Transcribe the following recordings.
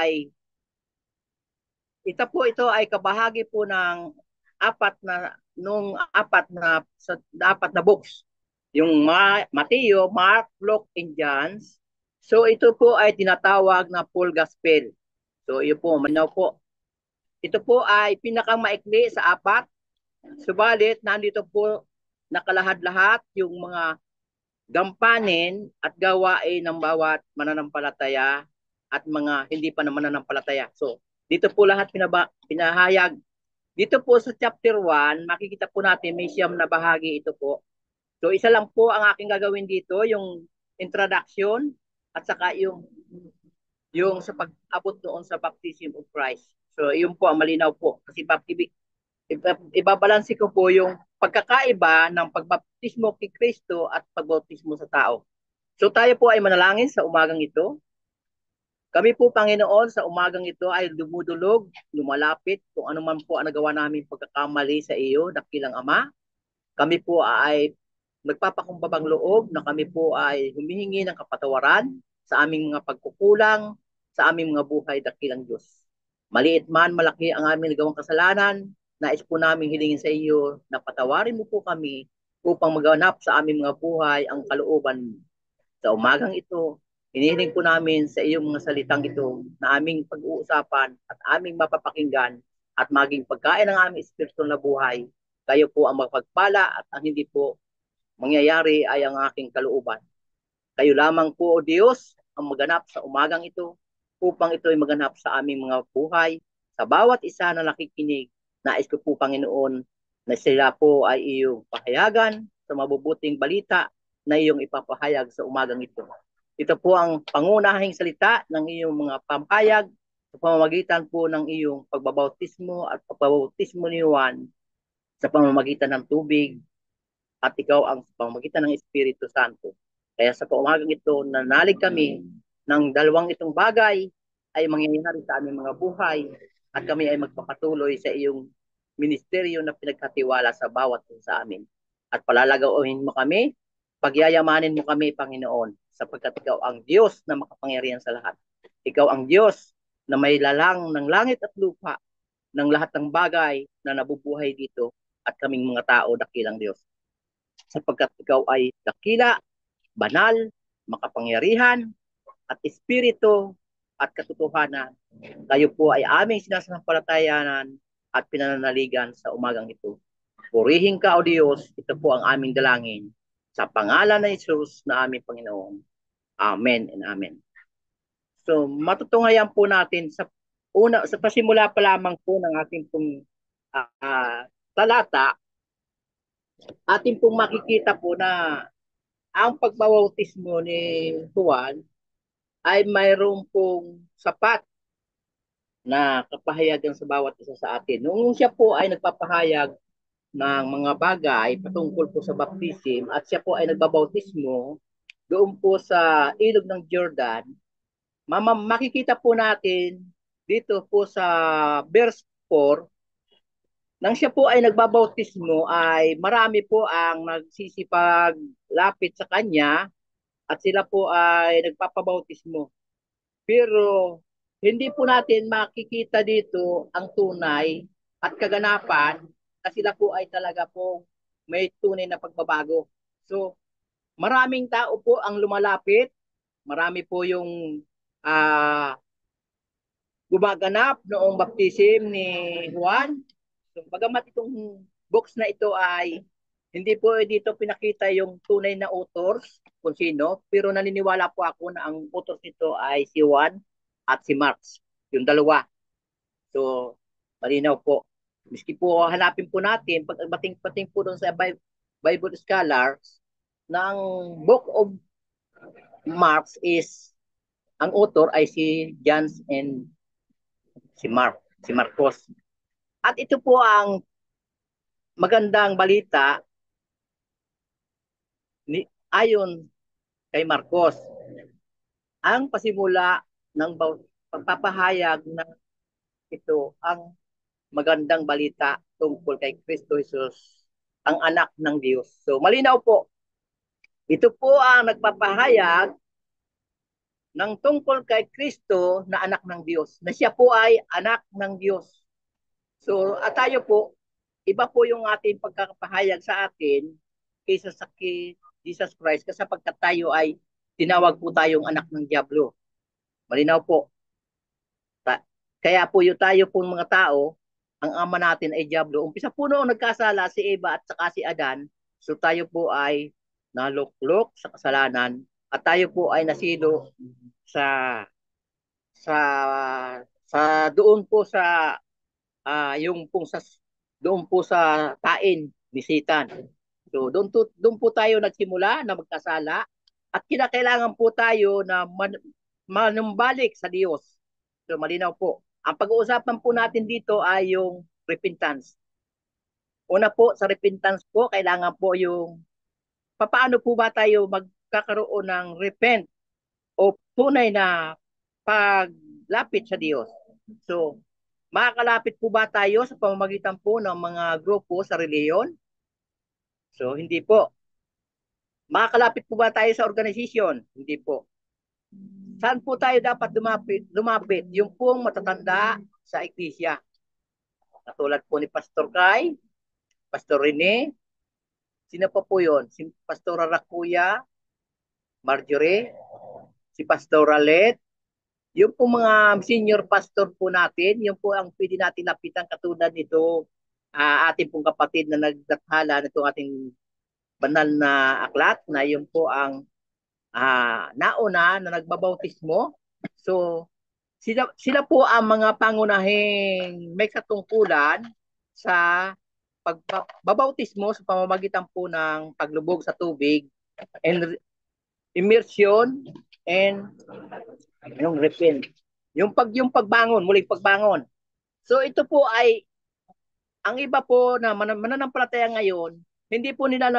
ay ito ay kabahagi po ng apat na books. Yung Mateo, Mark, Luke, and John. So ito po ay tinatawag na full gospel. So iyo po, malinaw po. Ito po ay pinakamaikli sa apat. Subalit nandito po nakalahad-lahat yung mga gampanin at gawain ng bawat mananampalataya at mga hindi pa naman mananampalataya. So, dito po lahat pinahayag. Dito po sa chapter 1, makikita po natin may siyam na bahagi ito po. So, isa lang po ang aking gagawin dito, yung introduction at saka yung sa pag-abot doon sa baptism of Christ. So, yun po ang malinaw po. Kasi ibabalansi ko po yung pagkakaiba ng pagbaptismo kay Kristo at pagbaptismo sa tao. So tayo po ay manalangin sa umagang ito. Kami po, Panginoon, sa umagang ito ay dumudulog, lumalapit kung ano man po ang nagawa namin pagkakamali sa iyo, dakilang Ama. Kami po ay nagpapakumbabang loob na kami po ay humihingi ng kapatawaran sa aming mga pagkukulang, sa aming mga buhay, dakilang Diyos. Maliit man, malaki ang aming nagawang kasalanan, nais po namin hilingin sa iyo na patawarin mo po kami upang maganap sa aming mga buhay ang kalooban sa umagang ito. Hinihiling po namin sa iyong mga salitang ito na aming pag-uusapan at aming mapapakinggan at maging pagkain ng aming espiritu na buhay. Kayo po ang magpagpala at ang hindi po mangyayari ay ang aking kalooban. Kayo lamang po, O Diyos, ang maganap sa umagang ito upang ito ay maganap sa aming mga buhay. Sa bawat isa na nakikinig, nais ko po, Panginoon, na sila po ay iyong pahayagan sa mabubuting balita na iyong ipapahayag sa umagang ito. Ito po ang pangunahing salita ng iyong mga pampayag sa pamamagitan po ng iyong pagbabautismo at pagbabautismo ni Juan sa pamamagitan ng tubig at ikaw ang pamamagitan ng Espiritu Santo. Kaya sa paumagang ito, nanalig kami ng dalawang itong bagay ay mangyayari sa aming mga buhay at kami ay magpapatuloy sa iyong ministeryo na pinagkatiwala sa bawat sa amin. At palalagawin mo kami, pagyayamanin mo kami, Panginoon, sapagkat ikaw ang Diyos na makapangyarihan sa lahat. Ikaw ang Diyos na may lalang ng langit at lupa ng lahat ng bagay na nabubuhay dito at kaming mga tao, dakilang Diyos. Sapagkat ikaw ay dakila, banal, makapangyarihan, at espiritu at katotohanan. Kayo po ay aming sinasampalatayanan at pinananaligan sa umagang ito. Purihin ka, O Diyos, ito po ang aming dalangin. Sa pangalan ng Jesus na aming Panginoon. Amen and Amen. So, matutunghayan po natin sa pasimula pa lamang po ng ating pong talata, ating pong makikita po na ang pagbabautismo ni Juan ay mayroon pong sapat na kapahayagan sa bawat isa sa atin. Nung siya po ay nagpapahayag ng mga bagay patungkol po sa baptism at siya po ay nagbabautismo doon po sa ilog ng Jordan, makikita po natin dito po sa verse 4, nang siya po ay nagbabautismo ay marami po ang nagsisipaglapit sa kanya at sila po ay nagpapabautismo. Pero hindi po natin makikita dito ang tunay at kaganapan na sila po ay talaga po may tunay na pagbabago. So, maraming tao po ang lumalapit, marami po yung uh, gumaganap noong baptism ni Juan. So, bagamat itong books na ito ay hindi po dito pinakita yung tunay na authors kung sino, pero naniniwala po ako na ang authors nito ay si Juan at si Marx, yung dalawa. So, malinaw po. Miski po hanapin po natin, pag pating po doon sa Bible scholars, ng Book of Marx is, ang author ay si John and si Marcos. At ito po ang magandang balita ayon kay Marcos. Ang pasimula ng pagpapahayag na ito ang magandang balita tungkol kay Kristo Jesus, ang anak ng Diyos. So malinaw po, ito po ang nagpapahayag ng tungkol kay Kristo na anak ng Diyos, na siya po ay anak ng Diyos. So, at tayo po, iba po yung ating pagkakapahayag sa atin kaysa sa kay Jesus Christ kasi sapagkat tayo ay tinawag po tayong anak ng Diablo. Malinaw po. Ta- Kaya po yung tayo pong mga tao, ang ama natin ay Diablo. Umpisa po noong nagkasala si Eva at saka si Adan, so tayo po ay naluklok sa kasalanan at tayo po ay nasilo sa sa doon po sa yung pong sa doon po sa tain ni Satan. So doon po tayo nagsimula na magkasala at kinakailangan po tayo na manumbalik sa Diyos. So malinaw po. Ang pag-uusapan po natin dito ay yung repentance. Una po sa repentance po, kailangan po yung paano po ba tayo magkakaroon ng repent o tunay na paglapit sa Diyos. So, makakalapit po ba tayo sa pamamagitan po ng mga grupo sa reliyon? So, hindi po. Makakalapit po ba tayo sa organisasyon? Hindi po. Saan po tayo dapat lumapit? Lumapit yung pong matatanda sa iglesia. Katulad po ni Pastor Kai, Pastor Rene, sino pa po yun? Si Pastor Rakuya, Marjorie, si Pastor Alet, yung po mga senior pastor po natin, yung po ang pwede natin lapitan katulad nito ating pong kapatid na nagdathala nito ating banal na aklat na yun po ang nauna na nagbabautismo. So, sila po ang mga pangunahing may katungkulan sa pagbabautismo sa pamamagitan po ng paglubog sa tubig and immersion and yung repent. Yung pagbangon, muling pagbangon. So ito po ay ang iba po na mananampalataya ngayon, hindi po nila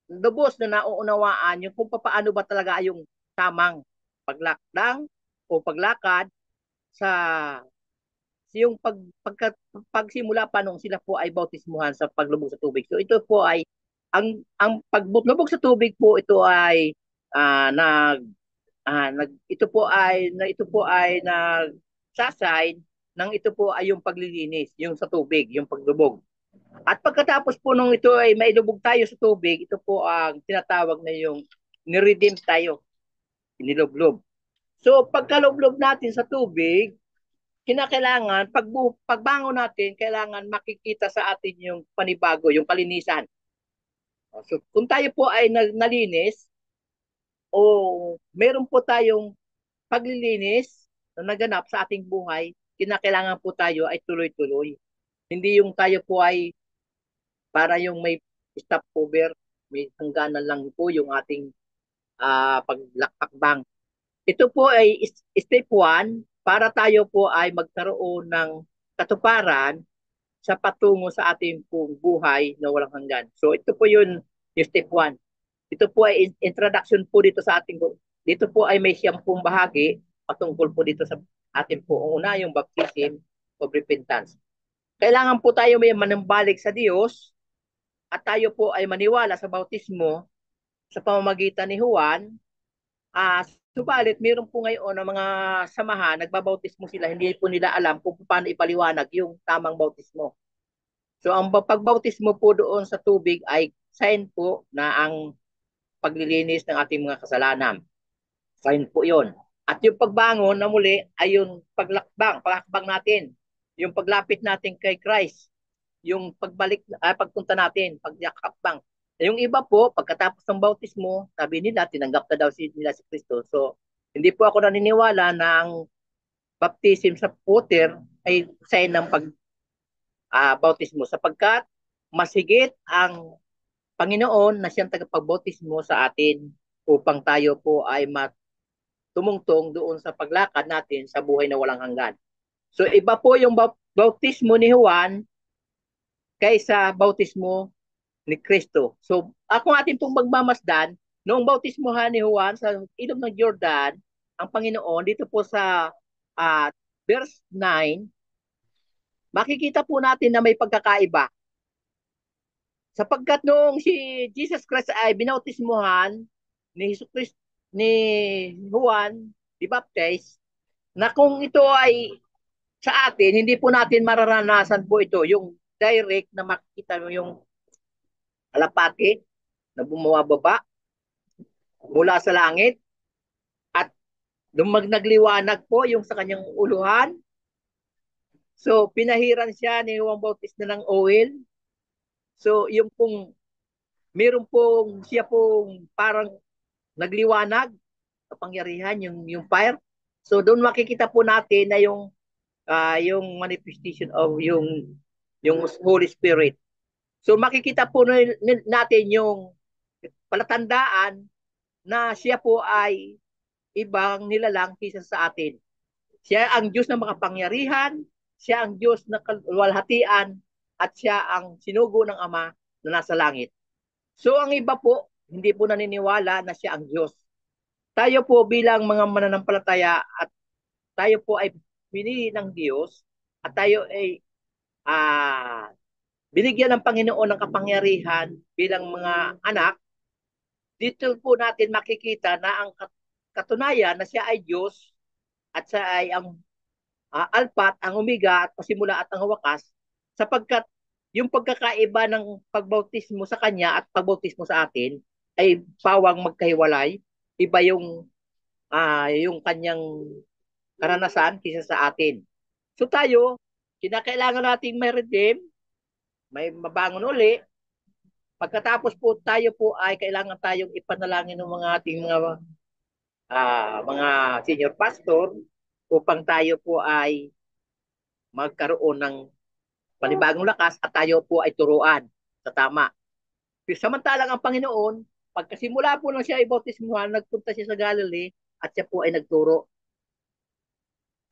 lubos na nauunawaan yung kung paano ba talaga yung tamang paglakdang o paglakad sa yung pagsimula pa nung sila po ay bautismuhan sa paglubog sa tubig. So ito po ay ang paglubog sa tubig po ito ay nag ito po ay nagsaside ng ito po ay yung paglilinis, yung sa tubig, yung paglubog. At pagkatapos po nung ito ay mailubog tayo sa tubig, ito po ang tinatawag na yung niredeem tayo, inilublob. So pagkalublob natin sa tubig, kinakailangan, pagbangon natin, kailangan makikita sa atin yung panibago, yung kalinisan. So kung tayo po ay nalinis, o meron po tayong paglilinis na naganap sa ating buhay, kinakailangan po tayo ay tuloy-tuloy. Hindi yung tayo po ay para yung may stopover, may hangganan lang po yung ating paglakbang. Ito po ay step 1 para tayo po ay magkaroon ng katuparan sa patungo sa ating pong buhay na walang hanggan. So ito po yung step 1. Ito po ay introduction po dito sa ating dito po ay may siyang pong bahagi patungkol po dito sa ating po. Una, yung baptism of repentance. Kailangan po tayo may manambalik sa Diyos at tayo po ay maniwala sa bautismo sa pamamagitan ni Juan. Subalit, mayroon po ngayon ng mga samahan, nagbabautismo sila, hindi po nila alam kung paano ipaliwanag yung tamang bautismo. So, ang pagbautismo po doon sa tubig ay sign po na ang paglilinis ng ating mga kasalanan. Sign po yon. At yung pagbangon na muli ay yung paghakbang natin. Yung paglapit natin kay Christ. Yung pagpunta natin, paghakbang. Yung iba po, pagkatapos ng bautismo, sabi nila, tinanggap na daw nila si Kristo. So, hindi po ako naniniwala na ang baptism sa water ay sign ng bautismo sapagkat masigit ang Panginoon na siyang tagapagbautismo sa atin upang tayo po ay tumungtong doon sa paglakad natin sa buhay na walang hanggan. So iba po yung bautismo ni Juan kaysa bautismo ni Kristo. So ako atin pong magmamasdan, noong bautismohan ni Juan sa ilog ng Jordan, ang Panginoon dito po sa verse 9, makikita po natin na may pagkakaiba. Sapagkat noong si Jesus Christ ay binautismuhan ni Jesus Christ ni Juan the Baptist na kung ito ay sa atin, hindi po natin mararanasan po ito, yung direct na makikita mo yung alapati na bumababa mula sa langit at nagliwanag po yung sa kanyang uluhan. So, pinahiran siya ni Juan Bautista ng oil. So, yung pong, meron pong, siya pong parang nagliwanag, kapangyarihan, yung fire. So, doon makikita po natin na yung manifestation of yung Holy Spirit. So, makikita po natin yung palatandaan na siya po ay ibang nilalang kaysa sa atin. Siya ang Diyos ng makapangyarihan, siya ang Diyos na kalwalhatian, at siya ang sinugo ng Ama na nasa langit. So ang iba po, hindi po naniniwala na siya ang Diyos. Tayo po bilang mga mananampalataya at tayo po ay pinili ng Diyos at tayo ay binigyan ng Panginoon ng kapangyarihan bilang mga anak, dito po natin makikita na ang katunayan na siya ay Diyos at siya ay ang alpat, ang omega at pasimula at ang wakas, sapagkat yung pagkakaiba ng pagbautismo sa kanya at pagbautismo sa atin ay pawang magkahiwalay. Iba yung kanyang karanasan kaysa sa atin. So tayo, kinakailangan nating may redeem, may mabangon uli. Pagkatapos po tayo po ay kailangan tayong ipanalangin ng mga ating mga senior pastor upang tayo po ay magkaroon ng panibagong lakas at tayo po ay turuan sa tama. Samantalang ang Panginoon, pagkasimula po nang siya ay bautismuhan, nagpunta siya sa Galilee at siya po ay nagturo.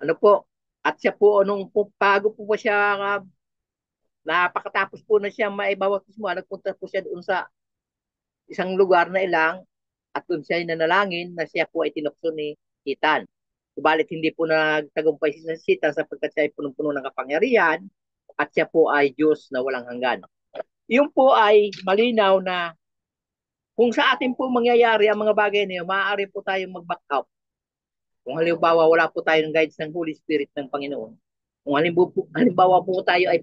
Ano po? At siya po, nung bago po siya, napakatapos po na siya maibautismuhan, nagpunta po siya doon sa isang lugar na ilang at doon siya ay nanalangin na siya po ay tinukso ni Satan. Subalit hindi po nagtagumpay si Satan sapagkat siya ay punong-puno ng kapangyarihan at siya po ay Diyos na walang hanggan. Yung po ay malinaw na kung sa atin po mangyayari ang mga bagay na yun, maaari po tayong mag-back out. Kung halimbawa wala po tayong guidance ng Holy Spirit ng Panginoon. Kung halimbawa po tayo ay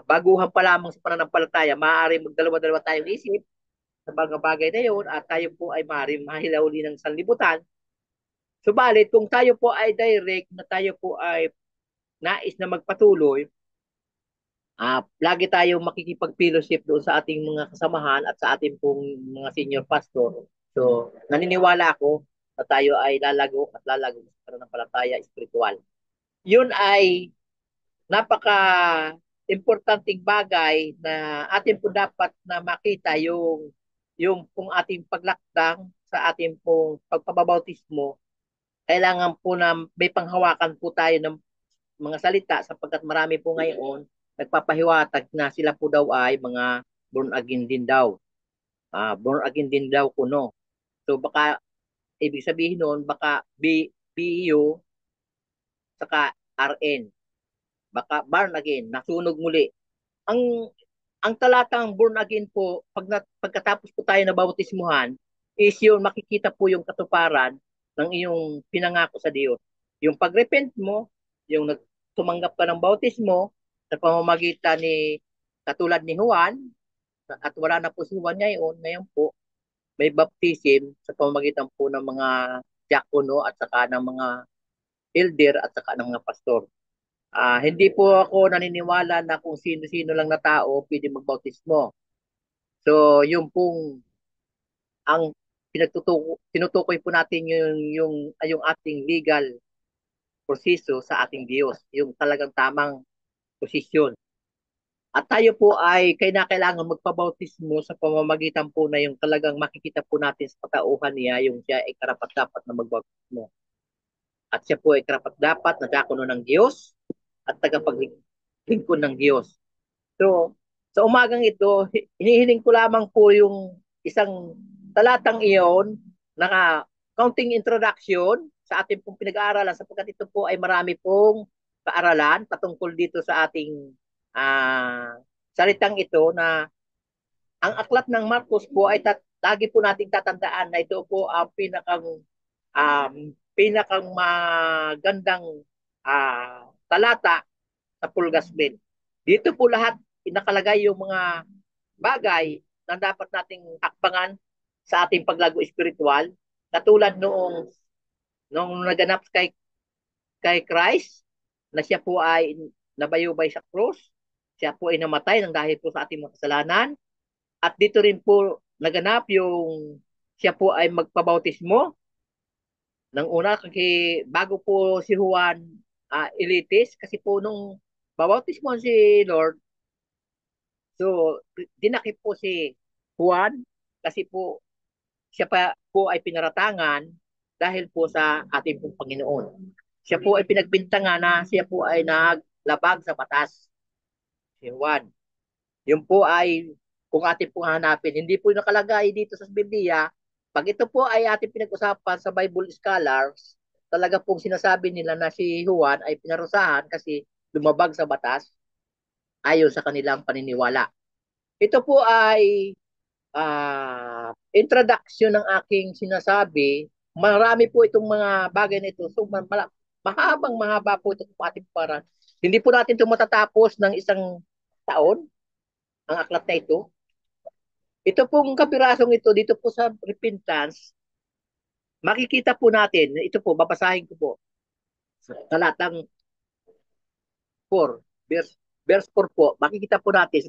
baguhan pa lamang sa pananampalataya, maaari magdalawa-dalawa tayong isip sa mga bagay na yun at tayo po ay maaari mahilauli ng sanlibutan. Subalit, kung tayo po ay direct na tayo po ay nais na magpatuloy, lagi tayong makikipag-fellowship doon sa ating mga kasamahan at sa ating pong mga senior pastor. So, naniniwala ako na tayo ay lalago at lalago sa pananampalataya espiritual. Yun ay napaka-importanting bagay na atin po dapat na makita yung pong ating paglakdang sa ating pong pagpababautismo. Kailangan po na may panghawakan po tayo ng mga salita sapagkat marami po ngayon nagpapahiwatig na sila po daw ay mga born again din daw. Born again din daw kuno. So baka ibig sabihin noon baka BU saka RN. Baka born again, nasunog muli. Ang ang talatang born again po, pagkatapos po tayo na bautismuhan, is yun, makikita po yung katuparan ng iyong pinangako sa Diyos. Yung pag-repent mo, yung tumanggap ka ng bautismo, sa pamamagitan ni, katulad ni Juan, at wala na po si Juan ngayon po, may baptism sa pamamagitan po ng mga diakono at saka ng mga elder at saka ng mga pastor. Hindi po ako naniniwala na kung sino-sino lang na tao pwede magbautismo. So, yung pong ang tinutukoy po natin yung ating legal proseso sa ating Diyos, yung talagang tamang posisyon. At tayo po ay kailangan magpabautismo sa pamamagitan po na yung talagang makikita po natin sa patauhan niya, yung siya ay karapat-dapat na magbautismo. At siya po ay karapat-dapat na dakono ng Diyos at tagapaglingkod ng Diyos. So, sa umagang ito, hinihiling ko lamang po yung isang talatang iyon na counting introduction sa ating pong pinag-aaralan sapagkat ito po ay marami pong kaaralan patungkol dito sa ating salitang ito na ang aklat ng Marcos po ay lagi po nating tatandaan na ito po ang pinakang magandang talata sa Full Gospel. Dito po lahat nakalagay yung mga bagay na dapat nating hakbangan sa ating paglago espiritual, katulad noong naganap kay Christ, na siya po ay nabayubay sa krus, siya po ay namatay ng dahil po sa ating mga kasalanan, at dito rin po naganap yung siya po ay magpabautismo ng una, kasi bago po si Juan ilitis, kasi po nung babautismo si Lord, so dinakip po si Juan, kasi po siya pa po ay pinaratangan dahil po sa ating pong Panginoon. Siya po ay pinagbintangan na siya po ay naglabag sa batas. Si Juan. Yun po ay, kung ating pong hanapin, hindi po nakalagay dito sa Biblia. Pag ito po ay ating pinag-usapan sa Bible scholars, talaga pong sinasabi nila na si Juan ay pinarusahan kasi lumabag sa batas ayon sa kanilang paniniwala. Ito po ay introduction ng aking sinasabi. Marami po itong mga bagay na ito. So, mahaba po ito ating para. Hindi po natin ito matatapos ng isang taon, ang aklat na ito. Ito pong kapirasong ito, dito po sa repentance, makikita po natin, ito po, babasahin ko po, talatang 4, verse 4 po, makikita po natin,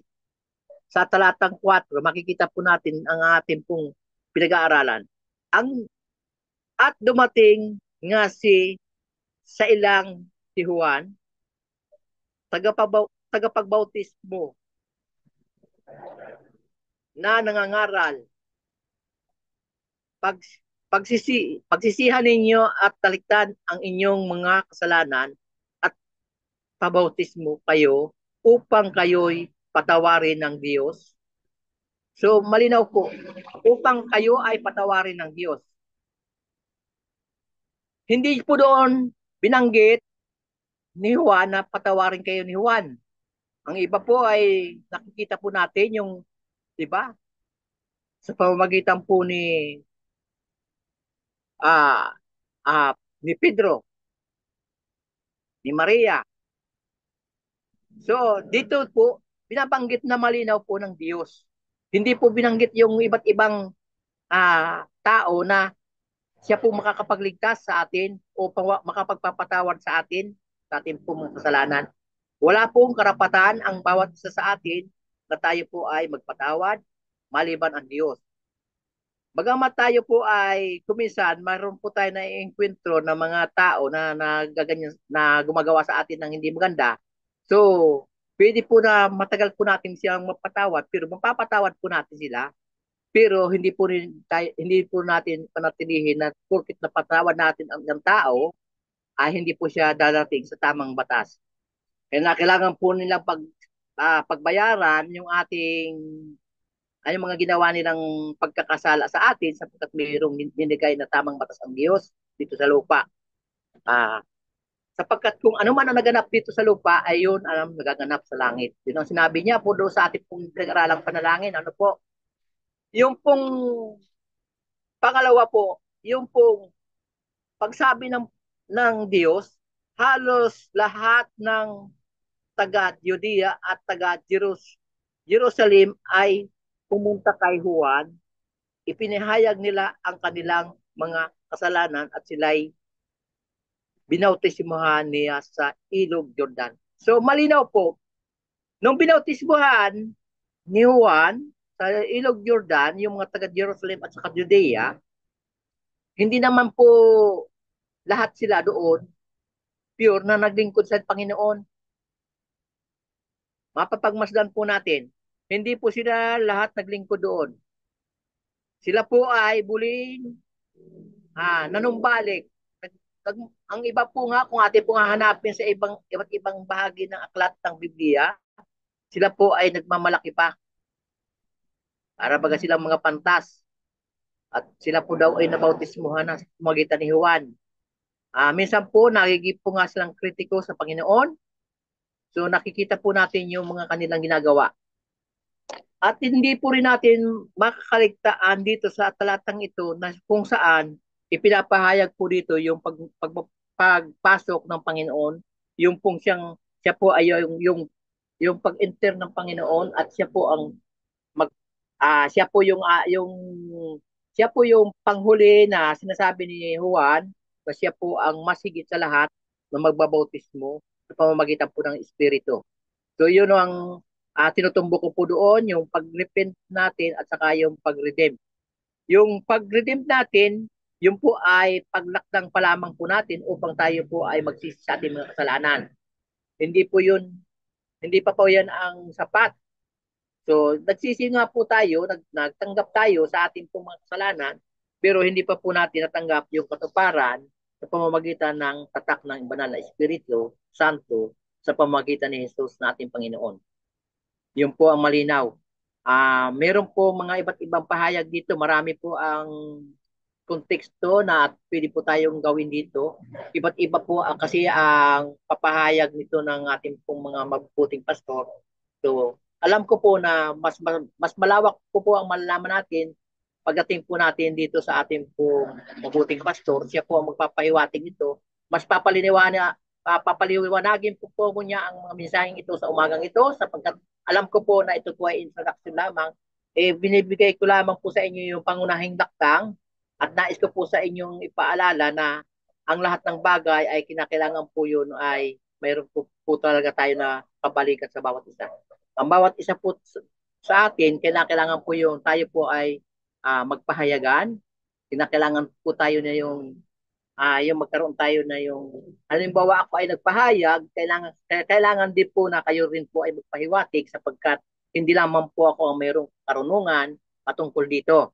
sa talatang 4, makikita po natin ang ating pong pinag-aaralan. At dumating nga sa ilang si Juan, tagapagbautismo na nangangaral, pag, pagsisihan ninyo at talikdan ang inyong mga kasalanan at pabautismo kayo upang kayo'y patawarin ng Diyos. So, malinaw po, upang kayo ay patawarin ng Diyos. Hindi po doon binanggit ni Juan na patawarin kayo ni Juan. Ang iba po ay nakikita po natin yung, di ba, sa pamamagitan po ah, ni Pedro, ni Maria. So, dito po, binabanggit na malinaw po ng Diyos. Hindi po binanggit yung iba't ibang tao na siya po makakapagligtas sa atin o makapagpapatawad sa atin po mga kasalanan. Wala pong karapatan ang bawat isa sa atin na tayo po ay magpatawad maliban ang Diyos. Bagamat tayo po ay kuminsan, mayroon po tayo na enkwentro ng mga tao na gumagawa sa atin ng hindi maganda. So, pwede po na matagal po natin silang mapatawad, pero mapapatawad po natin sila. Pero hindi po natin panatilihin na porket napatawad natin ang tao, ay hindi po siya darating sa tamang batas. Kaya kailangan po nilang pagbayaran yung ay mga ginawa nilang pagkakasala sa atin, sapagkat mayroong binigay na tamang batas ang Diyos dito sa lupa. Sapagkat kung ano man ang naganap dito sa lupa, ay yun ang nagaganap sa langit. Yun ang sinabi niya po doon sa ating pong pinag-aralang panalangin. Ano po? Yung pong pangalawa po, yung pong pagsabi ng Diyos, halos lahat ng taga-Judea at taga-Jerusalem ay pumunta kay Juan, ipinahayag nila ang kanilang mga kasalanan at sila'y binautismuhan niya sa Ilog Jordan. So malinaw po, nung binautismuhan ni Juan sa Ilog Jordan, yung mga taga-Jerusalem at saka Judea, hindi naman po lahat sila doon pure na naglingkod sa Panginoon. Mapapagmasdan po natin, hindi po sila lahat naglingkod doon. Sila po ay buling nanumbalik. Ang iba po nga, kung atin po nga hanapin sa iba't ibang bahagi ng aklat ng Biblia, sila po ay nagmamalaki pa. Para baga silang mga pantas. At sila po daw ay nabautismuhan na sa pamagitan ni Juan. Minsan po, nagigip po nga silang kritiko sa Panginoon. So nakikita po natin yung mga kanilang ginagawa. At hindi po rin natin makakaligtaan dito sa talatang ito na kung saan ipinapahayag po dito yung pagpasok ng Panginoon, yung pong siya po ay yung pag-enter ng Panginoon at siya po ang mag siya po siya po yung panghuli na sinasabi ni Juan na siya po ang mas higit sa lahat na magbabautismo sa pamamagitan po ng Espiritu. So yun ang tinutumbok ko po doon, yung pag-repent natin at saka yung pag-redeem. Yung pag-redeem natin, yun po ay paglakdang pa lamang po natin upang tayo po ay magsisi sa ating mga kasalanan. Hindi po yun, hindi pa po yan ang sapat. So nagsisi nga po tayo, nagtanggap tayo sa ating pong mga kasalanan, pero hindi pa po natin natanggap yung katuparan sa pamamagitan ng tatak ng banal na Espiritu Santo sa pamamagitan ni Jesus na ating Panginoon. Yun po ang malinaw. Meron po mga iba't ibang pahayag dito. Marami po ang konteksto na pwede po tayong gawin dito. Iba't iba po kasi ang papahayag nito ng ating pong mga mabubuting pastor. So, alam ko po na mas malawak po ang malalaman natin pagdating po natin dito sa ating pong mabuting pastor. Siya po ang magpapahiwatig nito. Mas papaliwanagin po niya ang mga mensaheng ito sa umagang ito sapagkat alam ko po na ito po ay introduction lamang. Binibigay ko lamang po sa inyo yung pangunahing daktang at nais ko po sa inyong ipaalala na ang lahat ng bagay ay kinakailangan po yun ay mayroon po talaga tayo na kabalikat sa bawat isa. Ang bawat isa po sa atin, kinakailangan po yung tayo po ay magpahayagan. Kinakailangan po tayo na yung magkaroon tayo na halimbawa ako ay nagpahayag, kailangan din po na kayo rin po ay magpahiwatig sapagkat hindi lamang po ako ang mayroong karunungan patungkol dito.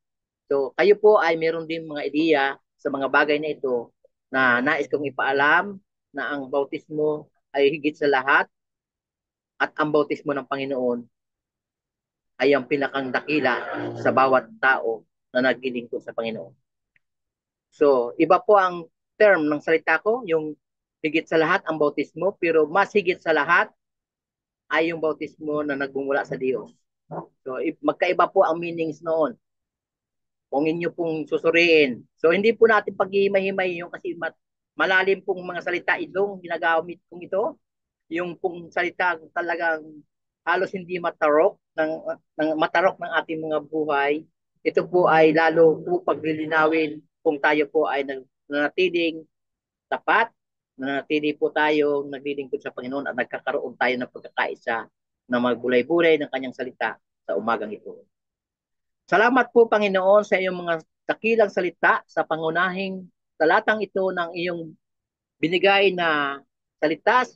So, kayo po ay meron din mga ideya sa mga bagay na ito na nais kong ipaalam na ang bautismo ay higit sa lahat at ang bautismo ng Panginoon ay ang pinakang dakila sa bawat tao na naglilingkod sa Panginoon. So, iba po ang term ng salita ko, yung higit sa lahat ang bautismo, pero mas higit sa lahat ay yung bautismo na nagmumula sa Diyos. So, magkaiba po ang meanings noon kung inyo pong susuriin. So, hindi po natin paghihimay-himay yung kasi malalim pong mga salita itong ginagamit kong ito. Yung pong salita talagang halos hindi matarok ng ating mga buhay. Ito po ay lalo po paglilinawin kung tayo po ay nanatiling tapat, nanatili po tayo naglilingkod sa Panginoon at nagkakaroon tayo ng pagkakaisa na magbulay-bulay ng kanyang salita sa umagang ito. Salamat po, Panginoon, sa iyong mga dakilang salita sa pangunahing talatang ito ng iyong binigay na salita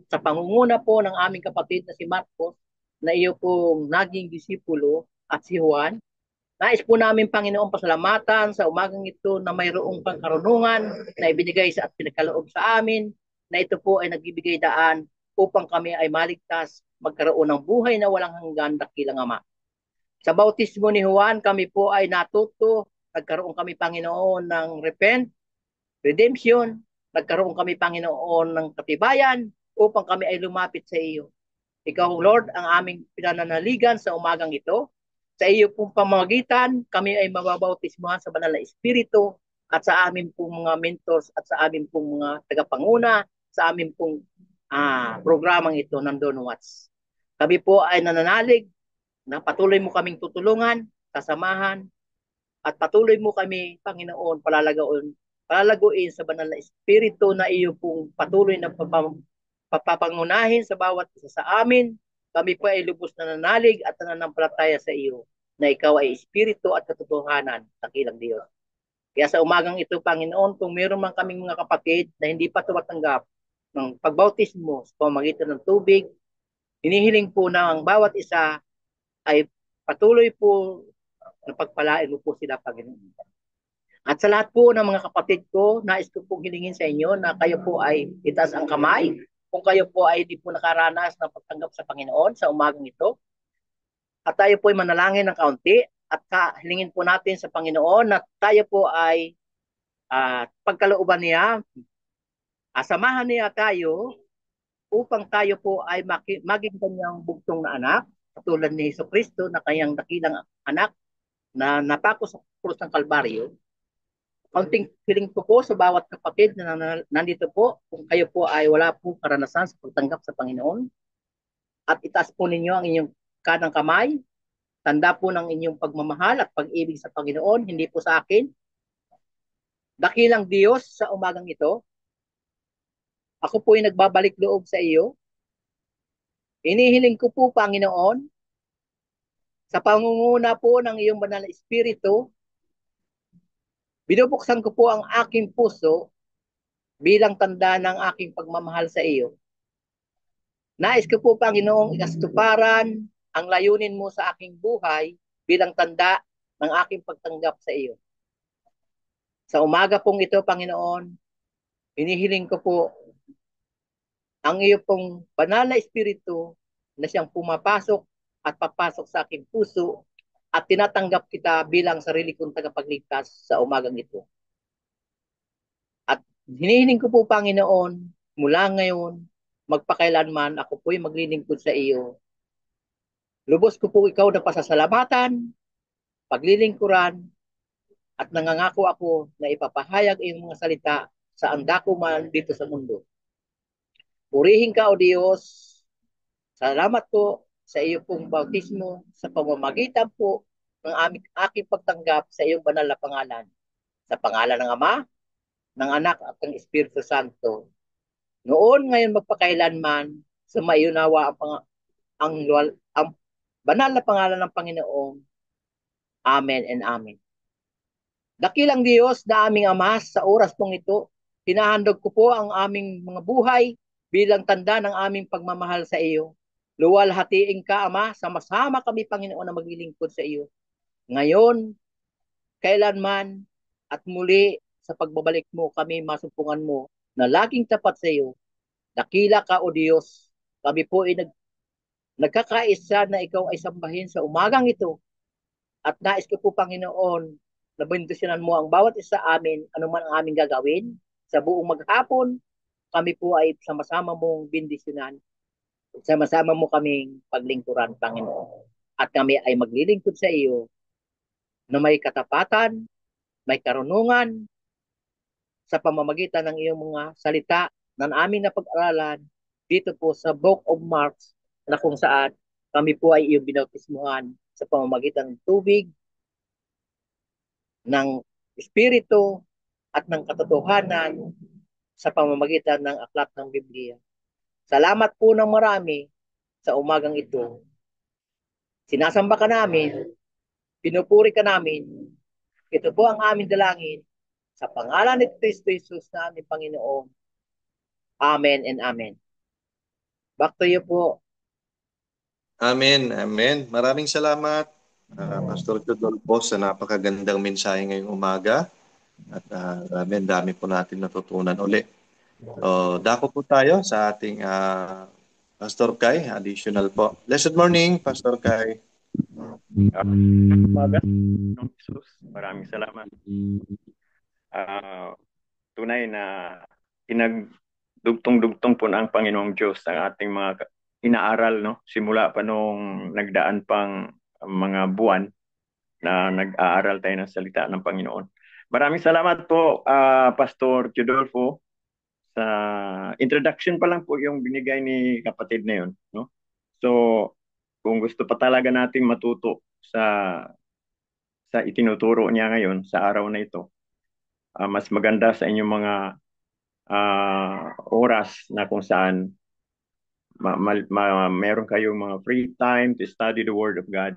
sa pangunguna po ng aming kapatid na si Marcos na iyo pong naging disipulo at si Juan. Nais po namin, Panginoon, pasalamatan sa umagang ito na mayroong pangkarunungan na ibinigay at pinagkaloob sa amin na ito po ay nagbibigay daan upang kami ay maligtas, magkaroon ng buhay na walang hanggan dakilang Ama. Sa bautismo ni Juan, kami po ay natuto, nagkaroon kami, Panginoon, ng redemption, nagkaroon kami, Panginoon, ng katibayan upang kami ay lumapit sa iyo. Ikaw, Lord, ang aming pinananaligan sa umagang ito. Sa iyo pong pamamagitan, kami ay mababautismuhan sa banal na Espiritu at sa amin pong mga mentors at sa amin pong mga tagapanguna, sa amin pong programang ito ng Don Watts. Kami po ay nananalig na patuloy mo kaming tutulungan, kasamahan, at patuloy mo kami, Panginoon, palalaguin sa banal na Espiritu na iyo pong patuloy na papapangunahin sa bawat isa sa amin. Kami po ay lubos na nanalig at nananampalataya sa iyo na ikaw ay Espiritu at katotohanan, dakilang Diyos. Kaya sa umagang ito, Panginoon, kung meron man kaming mga kapatid na hindi pa tumatanggap ng pagbautismo sa pamamagitan ng tubig, hinihiling po na ang bawat isa ay patuloy po na pagpalain mo po sila, Panginoon. At sa lahat po ng mga kapatid ko, nais ko pong hilingin sa inyo na kayo po ay itaas ang kamay kung kayo po ay di po nakaranas ng pagtanggap sa Panginoon sa umagang ito. At tayo po ay manalangin ng kaunti at hilingin po natin sa Panginoon na tayo po ay pagkalooban niya, samahan niya tayo upang tayo po ay maging kanyang bugtong na anak katulad ni Hesus Kristo na kanyang dakilang anak na napako sa krus ng Kalbaryo. Kaunting feeling ko po sa bawat kapatid na nandito po, kung kayo po ay wala po karanasan sa pagtanggap sa Panginoon, at itaas po ninyo ang inyong kanang kamay, tanda po ng inyong pagmamahal at pag-ibig sa Panginoon, hindi po sa akin. Dakilang Diyos sa umagang ito, ako po ay nagbabalik loob sa iyo. Inihiling ko po, Panginoon, sa pangunguna po ng iyong banal na espiritu, binubuksan ko po ang aking puso bilang tanda ng aking pagmamahal sa iyo. Nais ko po, Panginoong, ikastuparan ang layunin mo sa aking buhay bilang tanda ng aking pagtanggap sa iyo. Sa umaga pong ito, Panginoon, hinihiling ko po ang iyo pong banal na espiritu na siyang pumapasok at papasok sa aking puso at tinatanggap kita bilang sarili kong tagapagligtas sa umagang ito. At hinihiling ko po, Panginoon, mula ngayon, magpakailanman, ako po'y maglilingkod sa iyo. Lubos ko po ikaw na pasasalamatan, paglilingkuran, at nangangako ako na ipapahayag iyong mga salita saan dako man dito sa mundo. Purihin ka, O Diyos. Salamat po sa iyo pong bautismo sa pamamagitan po ng aking pagtanggap sa iyong banal na pangalan. Sa pangalan ng Ama, ng Anak at ng Espiritu Santo. Noon, ngayon, magpakailanman, sa maiunawa ang banal na pangalan ng Panginoon. Amen and Amen. Dakilang Diyos na aming Ama, sa oras pong ito, hinahandog ko po ang aming mga buhay bilang tanda ng aming pagmamahal sa iyo. Luwalhatiin ka, Ama, sama-sama kami, Panginoon, na maglilingkod sa iyo. Ngayon, kailanman, at muli sa pagbabalik mo, kami masumpungan mo na laging tapat sa iyo. Dakila ka, O Diyos. Kami po ay nagkakaisa na ikaw ay sambahin sa umagang ito. At nais ko po, Panginoon, na bendisyonan mo ang bawat isa amin, anuman ang aming gagawin. Sa buong maghapon, kami po ay sama-sama mong bendisyonan. Sama-sama mo kaming paglingkuran, Panginoon. At kami ay maglilingkod sa iyo na may katapatan, may karunungan, sa pamamagitan ng iyong mga salita na aming napag-aralan dito po sa Book of Mark na kung saan kami po ay iyong binautismuhan sa pamamagitan ng tubig, ng espiritu, at ng katotohanan sa pamamagitan ng aklat ng Biblia. Salamat po ng marami sa umagang ito. Sinasamba ka namin, pinupuri ka namin. Ito po ang aming dalangin sa pangalan ni Kristo Jesus na aming Panginoon. Amen and Amen. Back to you po. Amen, amen. Maraming salamat, Pastor Rodolfo, sa napakagandang mensahe ngayong umaga. At dami po natin natutunan uli. Dako po tayo sa ating Pastor Kai, additional po. Blessed morning, Pastor Kai. Umaga, Jesus. Maraming salamat. Tunay na pinagdugtong-dugtong po ng Panginoong Diyos ang ating mga inaaral, no? Simula pa nung nagdaan pang mga buwan na nag-aaral tayo ng salita ng Panginoon. Maraming salamat po, Pastor Rodolfo. Sa introduction pa lang po yung binigay ni kapatid na yun, no? So, kung gusto pa talaga nating matuto sa itinuturo niya ngayon sa araw na ito, mas maganda sa inyong mga oras na kung saan meron kayong mga free time to study the Word of God.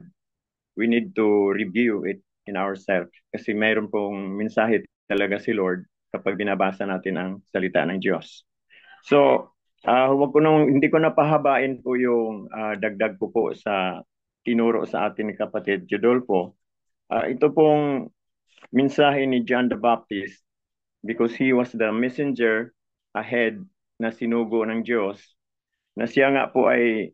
We need to review it in ourselves kasi mayroon pong mensahe talaga si Lord kapag binabasa natin ang salita ng Diyos. So, hindi ko napahabain po yung dagdag ko po sa tinuro sa atin ni kapatid Rodolfo. Ito pong mensahe ni John the Baptist, because he was the messenger ahead na sinugo ng Diyos, na siya nga po ay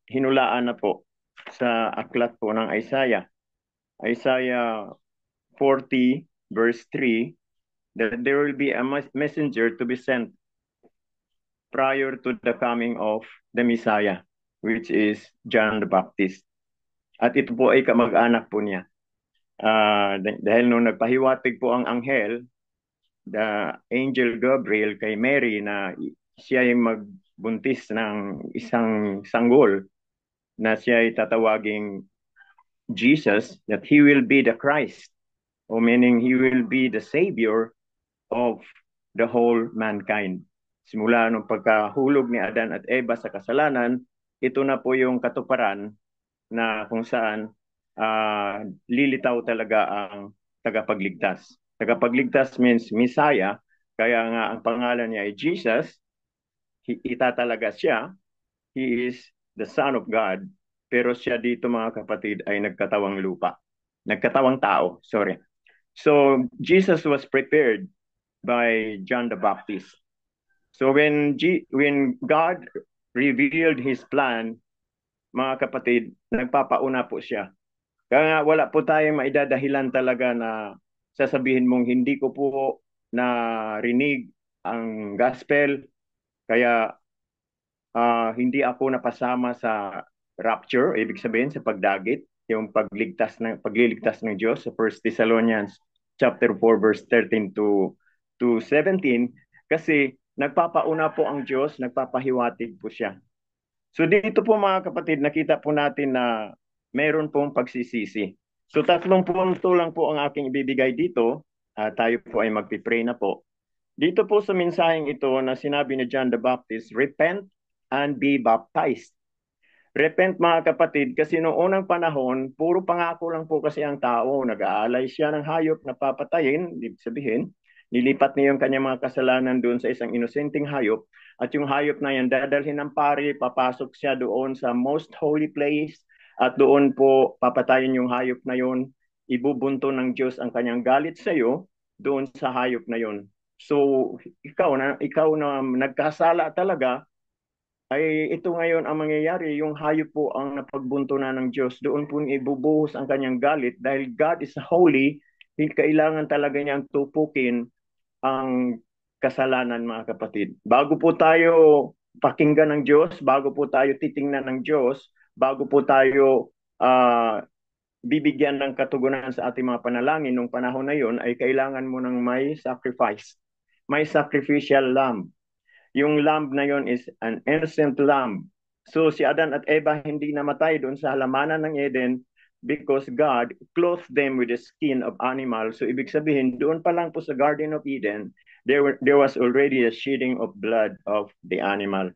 hinulaan na po sa aklat po ng Isaiah. Isaiah 40 verse 3, that there will be a messenger to be sent prior to the coming of the Messiah. which is John the Baptist. At ito po ay kamag-anak po niya. Dahil nung nagpahiwatig po ang anghel, the angel Gabriel kay Mary na siya ay magbuntis ng isang sanggol na siya ay tatawaging Jesus, that he will be the Christ, o meaning he will be the Savior of the whole mankind. Simula nung pagkahulog ni Adan at Eva sa kasalanan, ito na po yung katuparan na kung saan lilitaw talaga ang tagapagligtas. Tagapagligtas means Messiah, kaya nga ang pangalan niya ay Jesus. Itatalaga siya. He is the Son of God. Pero siya dito mga kapatid ay nagkatawang lupa. Nagkatawang tao, sorry. So Jesus was prepared by John the Baptist. So when God revealed His plan, mga kapatid, nagpapauna po siya. Kaya wala po tayong maidadahilan talaga na sasabihin mong hindi ko po narinig ang gospel, kaya hindi ako napasama sa rapture, ibig sabihin sa pagdagit, yung pagliligtas ng Diyos sa 1 Thessalonians chapter 4 verse 13 to 17, kasi nagpapauna po ang Diyos, nagpapahiwatig po siya. So dito po mga kapatid, nakita po natin na mayroon pong pagsisisi. So 3 punto lang po ang aking ibibigay dito. Tayo po ay magpipray na po. Dito po sa mensaheng ito na sinabi ni John the Baptist, repent and be baptized. Repent mga kapatid, kasi noong unang panahon, puro pangako lang po kasi ang tao. Nag-aalay siya ng hayop na papatayin, ibig sabihin, nilipat niya yung kanyang mga kasalanan doon sa isang inosenteng hayop, at yung hayop na yan dadalhin ng pari, papasok siya doon sa most holy place, at doon po papatayin yung hayop na yun, ibubunto ng Diyos ang kanyang galit sa iyo doon sa hayop na yun. So ikaw na nagkasala talaga, ay ito ngayon ang mangyayari, yung hayop po ang napagbunto na ng Diyos, doon po ibubuhos ang kanyang galit, dahil God is holy, kailangan talaga niyang tupukin ang kasalanan mga kapatid. Bago po tayo pakinggan ng Diyos, bago po tayo titingnan ng Diyos, bago po tayo bibigyan ng katugunan sa ating mga panalangin nung panahon na yun, ay kailangan mo ng may sacrifice, may sacrificial lamb. Yung lamb na yon is an innocent lamb. So si Adan at Eva hindi namatay doon sa halamanan ng Eden because God clothed them with the skin of animal. So ibig sabihin, doon pa lang po sa Garden of Eden, there was already a shedding of blood of the animal.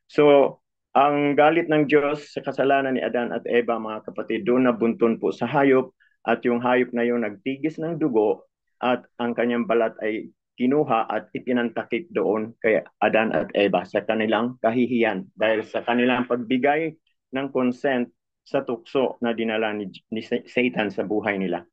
So ang galit ng Diyos sa kasalanan ni Adan at Eva, mga kapatid, doon nabunton po sa hayop, at yung hayop na yon nagtigis ng dugo, at ang kanyang balat ay kinuha at ipinantakip doon kay Adan at Eva sa kanilang kahihiyan dahil sa kanilang pagbigay ng consent sa tukso na dinala ni Satan sa buhay nila.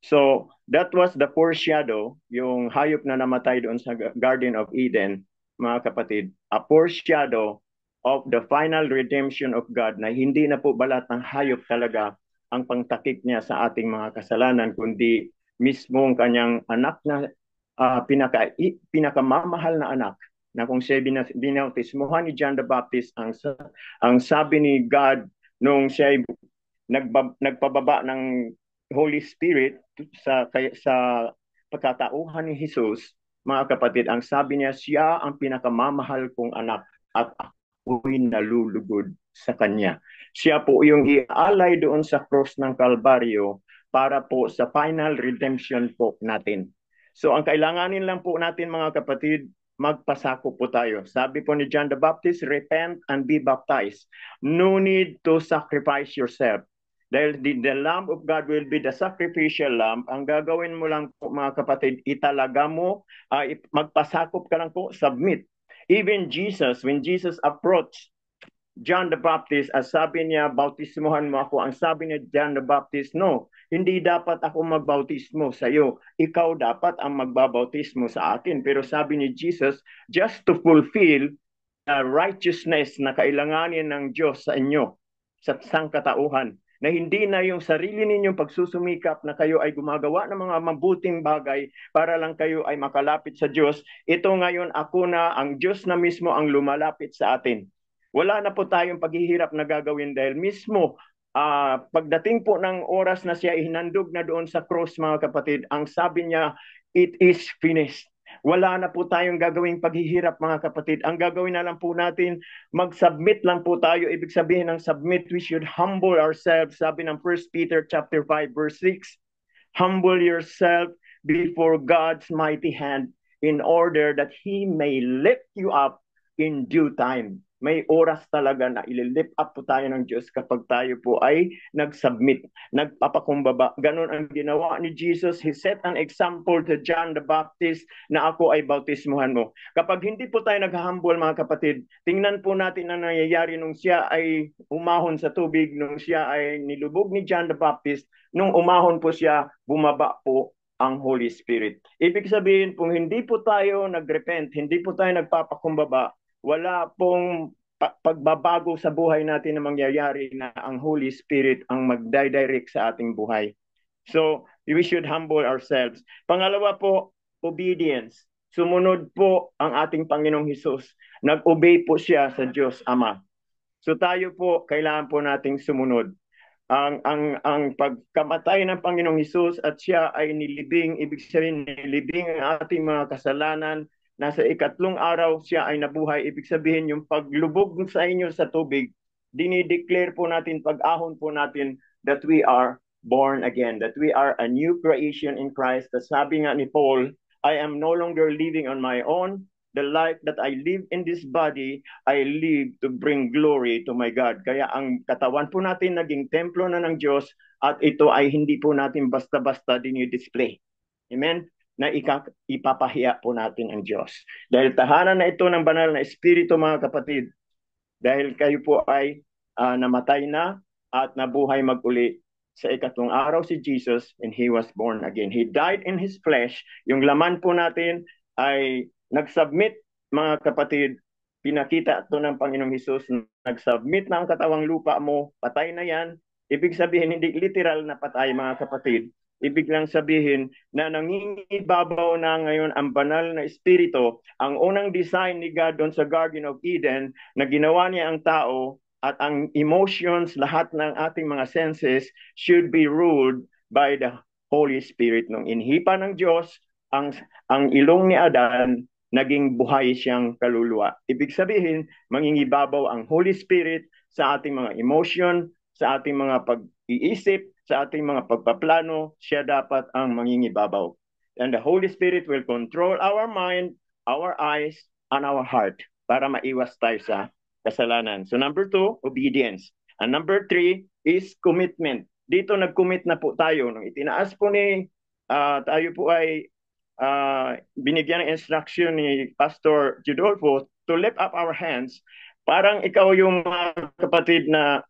So that was the foreshadow, yung hayop na namatay doon sa Garden of Eden, mga kapatid, a foreshadow of the final redemption of God, na hindi na po balat ng hayop talaga ang pangtakip niya sa ating mga kasalanan, kundi mismong kanyang anak na pinakamamahal na anak, na kung siya binautismuhan ni John the Baptist, ang sabi ni God nung siya nagpababa ng Holy Spirit sa pagkatauhan ni Jesus, mga kapatid, ang sabi niya, siya ang pinakamamahal kong anak at ako'y nalulugod sa kanya. Siya po yung ialay doon sa cross ng Kalbaryo para po sa final redemption po natin. So ang kailanganin lang po natin mga kapatid, magpasako po tayo. Sabi po ni John the Baptist, repent and be baptized. No need to sacrifice yourself. Dahil the Lamb of God will be the sacrificial lamb. Ang gagawin mo lang po mga kapatid, italaga mo, magpasakop ka lang po, submit. Even Jesus, when Jesus approached John the Baptist, sabi niya, bautismuhan mo ako. Ang sabi ni John the Baptist, no, hindi dapat ako magbautismo sa iyo. Ikaw dapat ang magbabautismo sa akin. Pero sabi ni Jesus, just to fulfill the righteousness na kailanganin ng Diyos sa inyo, sa sangkatauhan, na hindi na yung sarili ninyong pagsusumikap na kayo ay gumagawa ng mga mabuting bagay para lang kayo ay makalapit sa Diyos. Ito ngayon, ako na, ang Diyos na mismo ang lumalapit sa atin. Wala na po tayong paghihirap na gagawin dahil mismo pagdating po ng oras na siya hinandog na doon sa cross, mga kapatid, ang sabi niya, it is finished. Wala na po tayong gagawing paghihirap, mga kapatid. Ang gagawin na lang po natin, mag-submit lang po tayo. Ibig sabihin ng submit, we should humble ourselves. Sabi ng 1 Peter chapter 5 verse 6, humble yourself before God's mighty hand in order that He may lift you up in due time. May oras talaga na ililift up po tayo ng Diyos kapag tayo po ay nag-submit, nagpapakumbaba. Ganon ang ginawa ni Jesus. He set an example to John the Baptist na ako ay bautismuhan mo. Kapag hindi po tayo nag-humble, mga kapatid, tingnan po natin ang nangyayari nung siya ay umahon sa tubig, nung siya ay nilubog ni John the Baptist, nung umahon po siya, bumaba po ang Holy Spirit. Ibig sabihin, kung hindi po tayo nag-repent, hindi po tayo nagpapakumbaba, wala pong pagbabago sa buhay natin na mangyayari na ang Holy Spirit ang magdidirect sa ating buhay. So, we should humble ourselves. Pangalawa po, obedience. Sumunod po ang ating Panginoong Hesus. Nag-obey po siya sa Diyos Ama. So tayo po, kailangan po nating sumunod. Ang pagkamatay ng Panginoong Hesus at siya ay nilibing, ibig sabihin nilibing ang ating mga kasalanan. Nasa ikatlong araw siya ay nabuhay. Ibig sabihin yung paglubog sa inyo sa tubig, dinideclare po natin, pag-ahon po natin that we are born again, that we are a new creation in Christ. Sabi nga ni Paul, I am no longer living on my own. The life that I live in this body, I live to bring glory to my God. Kaya ang katawan po natin naging templo na ng Diyos at ito ay hindi po natin basta-basta dinidisplay. Amen? Na ipapahiya po natin ang Diyos. Dahil tahanan na ito ng banal na Espiritu, mga kapatid, dahil kayo po ay namatay na at nabuhay mag-uli. Sa ikatlong araw si Jesus and He was born again. He died in His flesh. Yung laman po natin ay nag-submit, mga kapatid. Pinakita ito ng Panginoong Hesus. Nag-submit na ang katawang lupa mo. Patay na yan. Ibig sabihin, hindi literal na patay, mga kapatid. Ibig lang sabihin na nangingibabaw na ngayon ang banal na Espiritu. Ang unang design ni God doon sa Garden of Eden na ginawa niya ang tao at ang emotions, lahat ng ating mga senses should be ruled by the Holy Spirit. Nung inhipa ng Diyos ang ilong ni Adan, naging buhay siyang kaluluwa. Ibig sabihin, mangingibabaw ang Holy Spirit sa ating mga emotion, sa ating mga pag-iisip, sa ating mga pagpaplano, siya dapat ang mangingibabaw. And the Holy Spirit will control our mind, our eyes, and our heart para maiwas tayo sa kasalanan. So number 2, obedience. And number 3 is commitment. Dito nag-commit na po tayo. Nung itinaas po ni tayo po ay binigyan ng instruction ni Pastor Judolfo to lift up our hands. Parang ikaw yung mga kapatid na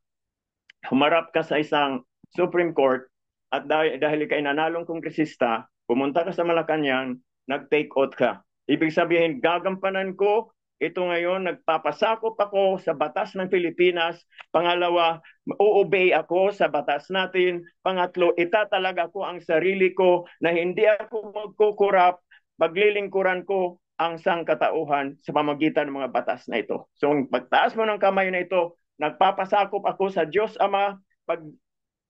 humarap ka sa isang Supreme Court at dahil ikay nanalong kongresista, pumunta ka sa Malacanang, nag-take oath ka. Ibig sabihin, gagampanan ko ito ngayon, nagpapasakop ako sa batas ng Pilipinas. Pangalawa, uobey ako sa batas natin. Pangatlo, itatalaga ko ang sarili ko na hindi ako magkukurap, paglilingkuran ko ang sangkatauhan sa pamagitan ng mga batas na ito. So, pagtaas mo ng kamay na ito, nagpapasakop ako sa Diyos Ama,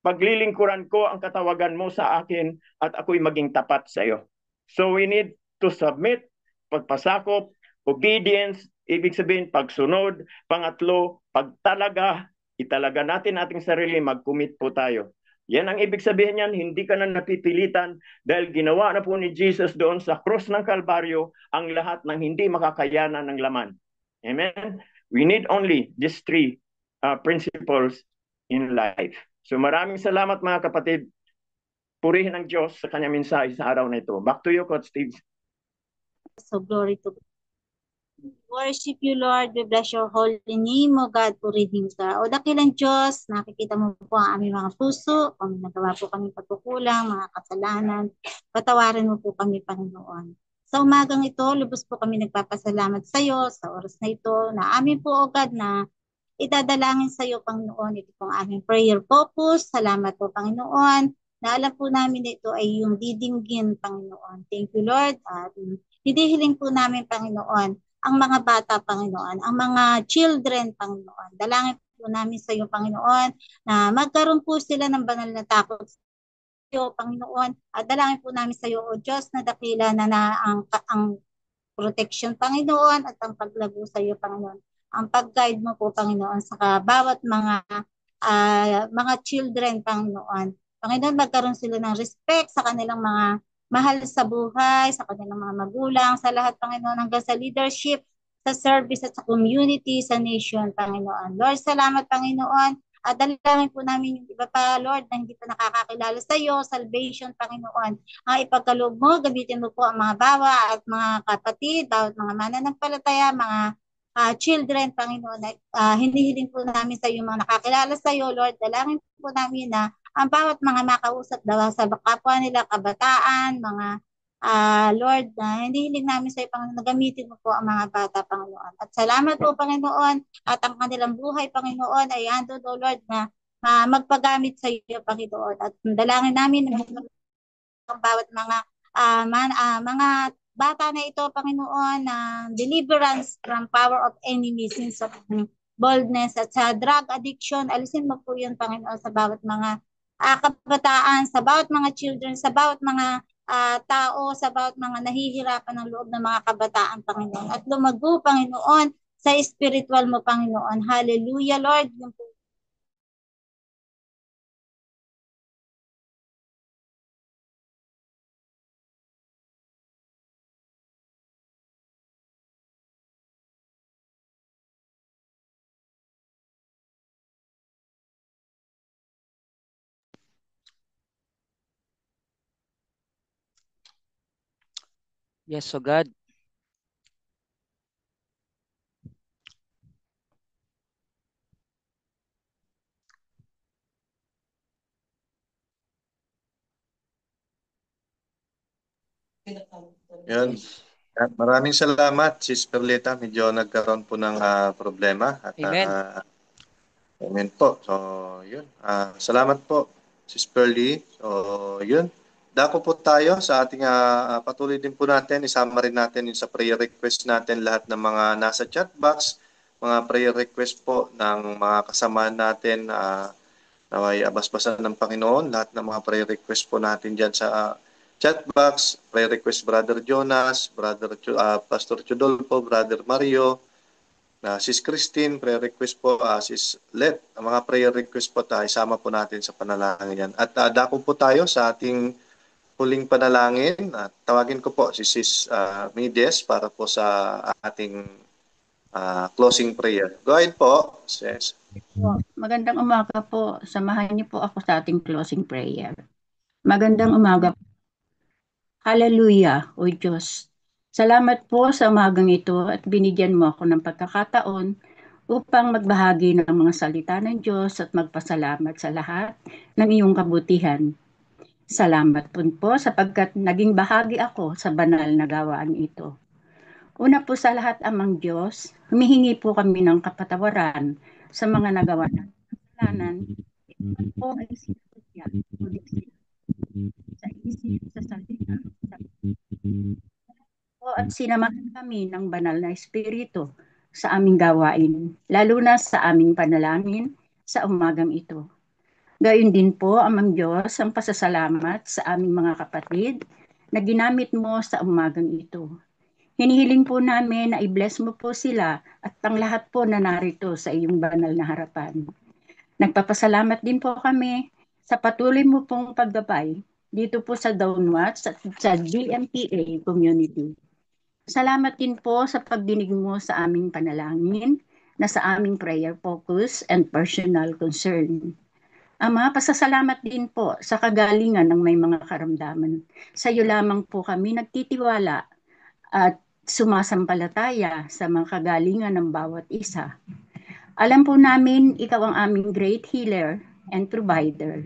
paglilingkuran ko ang katawagan mo sa akin at ako'y maging tapat sa iyo. So we need to submit, pagpasakop, obedience, ibig sabihin pagsunod. Pangatlo, pagtalaga, italaga natin ating sarili, mag-commit po tayo. Yan ang ibig sabihin niyan, hindi ka na napipilitan dahil ginawa na po ni Jesus doon sa cross ng Kalbaryo ang lahat ng hindi makakayanan ng laman. Amen? We need only these 3 principles in life. So maraming salamat, mga kapatid. Purihin ang Diyos sa kanyang mensahe sa araw na ito. Back to you, Coach Steve. So glory to God. Worship you, Lord. We bless your holy name, O God, purihin ka. O dakilang Diyos, nakikita mo po ang aming mga puso. Kung nagawa po kami pagkukulang, mga kasalanan, patawarin mo po kami, Panginoon. Sa umagang ito, lubos po kami nagpapasalamat sa iyo sa oras na ito, na amin po, O God, na idadalangin sa iyo, Panginoon. Ito pong aming prayer focus. Salamat po, Panginoon, na alam po namin na ito ay yung didinggin, Panginoon. Thank you, Lord. At hidihiling po namin, Panginoon, ang mga bata, Panginoon, ang mga children, Panginoon. Dalangin po namin sa iyo, Panginoon, na magkaroon po sila ng banal na takot sa iyo, Panginoon. At dalangin po namin sa iyo, O Diyos, na dakila na ang protection, Panginoon, at ang paglago sa iyo, Panginoon. Ang pag-guide mo po, Panginoon, sa bawat mga children, Panginoon. Panginoon, magkaroon sila ng respect sa kanilang mga mahal sa buhay, sa kanilang mga magulang, sa lahat, Panginoon, hanggang sa leadership, sa service at sa community, sa nation, Panginoon. Lord, salamat, Panginoon. At dalangin po namin yung iba pa, Lord, na hindi pa nakakakilala sa iyo, salvation, Panginoon. Ipagkaloob mo, gamitin mo po ang mga bawa at mga kapatid, bawat mga mananampalataya, mga children, Panginoon. Hinihiling po namin sa iyo mga nakakilala sa iyo, Lord. Dalangin po namin na ang bawat mga makausap daw sa kapwa nila, kabataan, mga Lord, hinihiling namin sa iyo, Panginoon, na gamitin mo po ang mga bata, Panginoon. At salamat po, Panginoon, at ang kanilang buhay, Panginoon, ay ando, O Lord, na magpagamit sa iyo, Panginoon. At dalangin namin na ang bawat mga bata na ito, Panginoon, na deliverance from power of enemies, sins of boldness at sa drug addiction. Alisin mo po yun, Panginoon, sa bawat mga kabataan, sa bawat mga children, sa bawat mga tao, sa bawat mga nahihirapan ng loob ng mga kabataan, Panginoon. At lumago, Panginoon, sa spiritual mo, Panginoon. Hallelujah, Lord. Yung po Yes, so God. Yan. Maraming salamat, Sis Perlita. Medyo nagkaroon po ng problema. At, Amen. amen po. So, yun. Salamat po, Sis Perly. So, yun. Dako po tayo sa ating patuloy din po natin. Isama rin natin yung sa prayer request natin lahat ng mga nasa chat box, mga prayer request po ng mga kasamahan natin na may abasbasan ng Panginoon. Lahat ng mga prayer request po natin dyan sa chat box, prayer request Brother Jonas, Pastor Chudolfo, Brother Mario, Sis Christine, prayer request po, Sis Let. Ang mga prayer request po tayo, isama po natin sa panalangin yan. At dako po tayo sa ating huling panalangin. At tawagin ko po si Sis Mides para po sa ating closing prayer. Go ahead po, Sis. Magandang umaga po. Samahan niyo po ako sa ating closing prayer. Magandang umaga. Hallelujah, O Diyos. Salamat po sa umagang ito at binigyan mo ako ng pagkakataon upang magbahagi ng mga salita ng Diyos at magpasalamat sa lahat ng iyong kabutihan. Salamat po sapagkat naging bahagi ako sa banal na gawaan ito. Una po sa lahat, Amang Diyos, humihingi po kami ng kapatawaran sa mga nagawa ng kasalanan. Ito po ay sinadya sa isip, sa salita, at sinamahan kami ng banal na espiritu sa aming gawain, lalo na sa aming panalangin sa umagang ito. Gayon din po, Amang Diyos, ang pasasalamat sa aming mga kapatid na ginamit mo sa umagang ito. Hinihiling po namin na i-bless mo po sila at ang lahat po na narito sa iyong banal na harapan. Nagpapasalamat din po kami sa patuloy mo pong paggabay dito po sa Downwatch at sa GMPA community. Salamat din po sa pagdinig mo sa aming panalangin na sa aming prayer focus and personal concern. Ama, pasasalamat din po sa kagalingan ng may mga karamdaman. Sa iyo lamang po kami nagtitiwala at sumasampalataya sa mga kagalingan ng bawat isa. Alam po namin ikaw ang aming great healer and provider.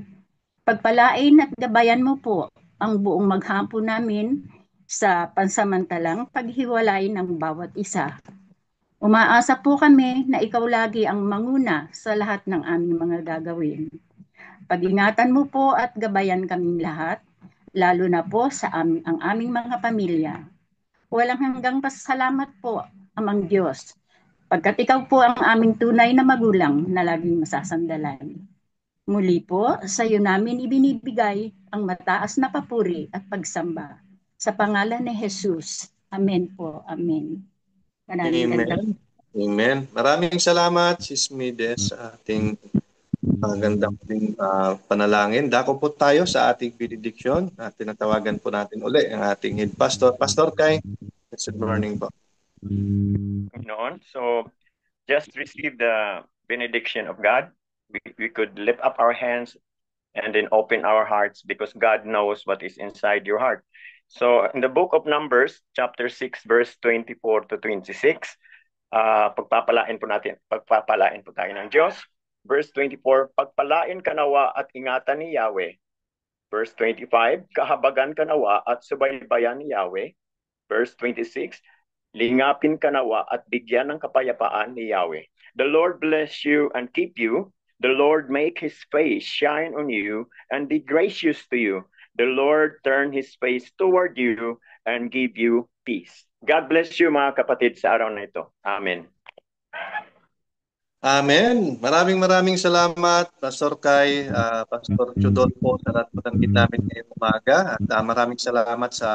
Pagpalain at gabayan mo po ang buong maghapon namin sa pansamantalang paghiwalay ng bawat isa. Umaasa po kami na ikaw lagi ang manguna sa lahat ng aming mga gagawin. Pag-ingatan mo po at gabayan kaming lahat, lalo na po sa ang aming mga pamilya. Walang hanggang pasasalamat po Amang Diyos, pagkat ikaw po ang aming tunay na magulang na laging masasandalan. Muli po, sa iyo namin ibinibigay ang mataas na papuri at pagsamba. Sa pangalan ni Jesus. Amen po. Amen. Maraming Amen. gandang. Amen. Maraming salamat, Sis Mides, sa ating magandang panalangin. Dako po tayo sa ating benediction at tinatawagan po natin uli ang ating head pastor. Pastor Kai, good morning po. Noon. So just receive the benediction of God. We could lift up our hands and then open our hearts because God knows what is inside your heart. So in the book of Numbers, chapter 6, verse 24 to 26, pagpapalain po tayo ng Diyos. Verse 24, pagpalain ka nawa at ingatan ni Yahweh. Verse 25, kahabagan ka nawa at subaybayan ni Yahweh. Verse 26, lingapin ka nawa at bigyan ng kapayapaan ni Yahweh. The Lord bless you and keep you. The Lord make his face shine on you and be gracious to you. The Lord turn his face toward you and give you peace. God bless you mga kapatid sa araw na ito. Amen. Amen. Maraming salamat, Pastor Kai, Pastor Chudolfo, sa lahat ng namin ngayong umaga. At maraming salamat sa